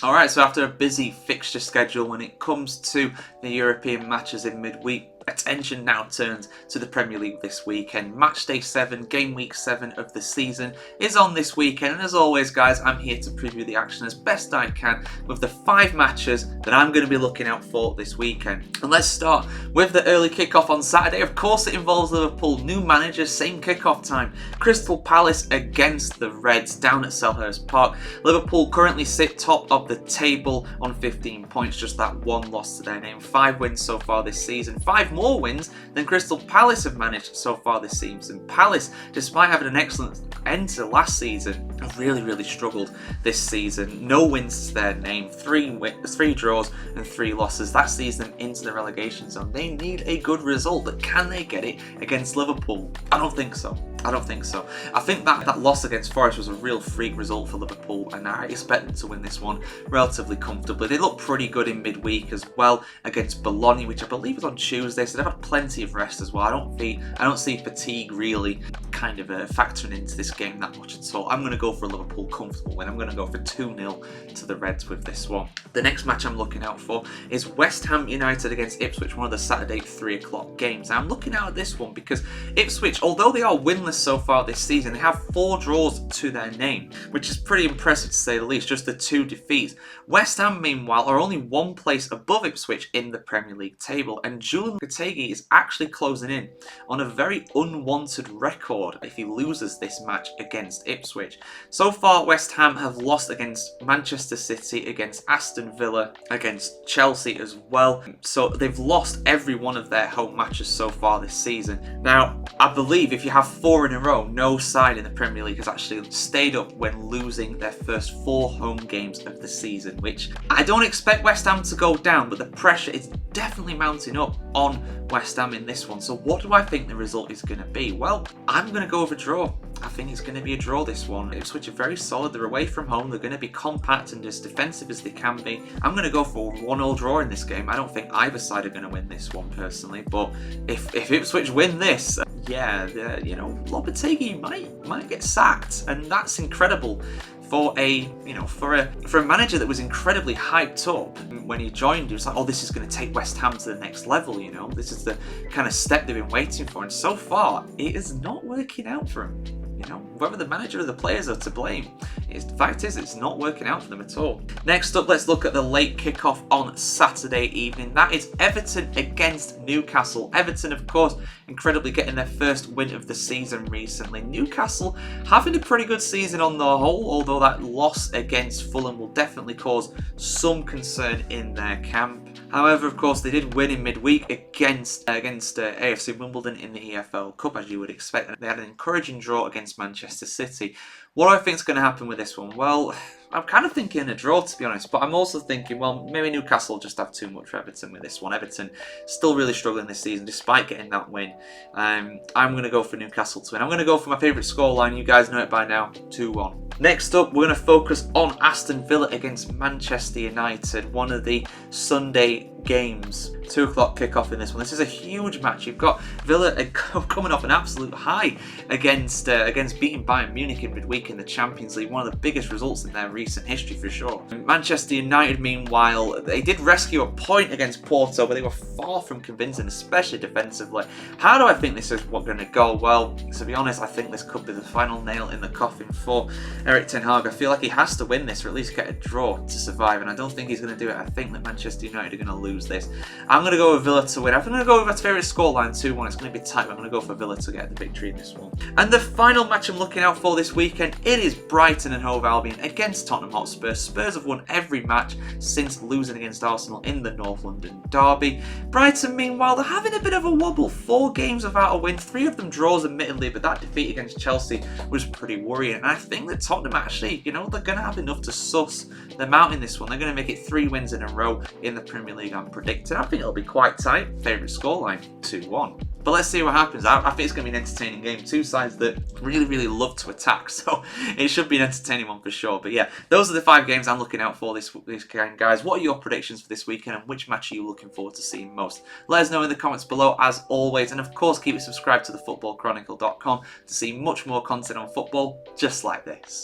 Alright, so after a busy fixture schedule when it comes to the European matches in midweek, attention now turns to the Premier League this weekend. Matchday 7, game week 7 of the season is on this weekend, and as always guys, I'm here to preview the action as best I can with the 5 matches that I'm going to be looking out for this weekend. And let's start with the early kickoff on Saturday. Of course it involves Liverpool, new manager, same kickoff time. Crystal Palace against the Reds down at Selhurst Park. Liverpool currently sit top of the table on 15 points, just that one loss to their name. 5 wins so far this season, 5 more wins than Crystal Palace have managed so far this season. Palace, despite having an excellent end to last season, have really struggled this season. No wins to their name, 3 draws and 3 losses. That sees them into the relegation zone. They need a good result, but can they get it against Liverpool? I don't think so. I think that loss against Forest was a real freak result for Liverpool, and I expect them to win this one relatively comfortably. They look pretty good in midweek as well against Bologna, which I believe is on Tuesday, so they've had plenty of rest as well. I don't see fatigue really kind of factoring into this game that much at all. I'm going to go for a Liverpool comfortable win. I'm going to go for 2-0 to the Reds with this one. The next match I'm looking out for is West Ham United against Ipswich, one of the Saturday 3 o'clock games. Now, I'm looking out at this one because Ipswich, although they are winless so far this season, they have 4 draws to their name, which is pretty impressive to say the least, just the 2 defeats. West Ham, meanwhile, are only 1 place above Ipswich in the Premier League table, and Julian Lopetegui is actually closing in on a very unwanted record if he loses this match against Ipswich. So far, West Ham have lost against Manchester City, against Aston Villa, against Chelsea as well. So they've lost every one of their home matches so far this season. Now, I believe if you have 4 in a row, no side in the Premier League has actually stayed up when losing their first 4 home games of the season, which I don't expect West Ham to go down, but the pressure is definitely mounting up on West Ham in this one. So what do I think the result is going to be? Well, I'm going to go with a draw. I think it's going to be a draw this one. Ipswich are very solid. They're away from home. They're going to be compact and as defensive as they can be. I'm going to go for a 1-0 draw in this game. I don't think either side are going to win this one personally, but if Ipswich win this, Lopetegui might get sacked, and that's incredible for a manager that was incredibly hyped up when he joined. He was like, oh, this is going to take West Ham to the next level, this is the kind of step they've been waiting for, and so far it is not working out for him. Whether the manager or the players are to blame, the fact is it's not working out for them at all. Next up, let's look at the late kickoff on Saturday evening. That is Everton against Newcastle. Everton, of course, incredibly getting their first win of the season recently. Newcastle having a pretty good season on the whole, although that loss against Fulham will definitely cause some concern in their camp. However, of course, they did win in midweek against AFC Wimbledon in the EFL Cup, as you would expect. They had an encouraging draw against Manchester City. What do I think is going to happen with this one? Well, I'm kind of thinking a draw, to be honest, but I'm also thinking, well, maybe Newcastle will just have too much for Everton with this one. Everton still really struggling this season, despite getting that win. I'm going to go for Newcastle to win. I'm going to go for my favourite scoreline. You guys know it by now, 2-1. Next up, we're going to focus on Aston Villa against Manchester United, one of the Sunday games. 2 o'clock kickoff in this one. This is a huge match. You've got Villa coming off an absolute high against beating Bayern Munich in midweek in the Champions League, one of the biggest results in their recent history for sure. Manchester United, meanwhile, they did rescue a point against Porto, but they were far from convincing, especially defensively. How do I think this is going to go? Well, to be honest, I think this could be the final nail in the coffin for Erik Ten Hag. I feel like he has to win this or at least get a draw to survive, and I don't think he's going to do it. I think that Manchester United are going to lose this. I'm going to go with Villa to win. I'm going to go with my favourite scoreline, 2-1. It's going to be tight, but I'm going to go for Villa to get the victory in this one. And the final match I'm looking out for this weekend, it is Brighton and Hove Albion against Tottenham Hotspur. Spurs have won every match since losing against Arsenal in the North London derby. Brighton, meanwhile, they're having a bit of a wobble. 4 games without a win, 3 of them draws admittedly, but that defeat against Chelsea was pretty worrying. And I think that Tottenham actually, they're going to have enough to suss them out in this one. They're going to make it 3 wins in a row in the Premier League, I'm predicting. I think it'll be quite tight. Favourite scoreline, 2-1. But let's see what happens. I think it's going to be an entertaining game. 2 sides that really love to attack, so it should be an entertaining one for sure. But yeah, those are the 5 games I'm looking out for this game, guys. What are your predictions for this weekend, and which match are you looking forward to seeing most? Let us know in the comments below, as always. And of course, keep it subscribed to thefootballchronicle.com to see much more content on football just like this.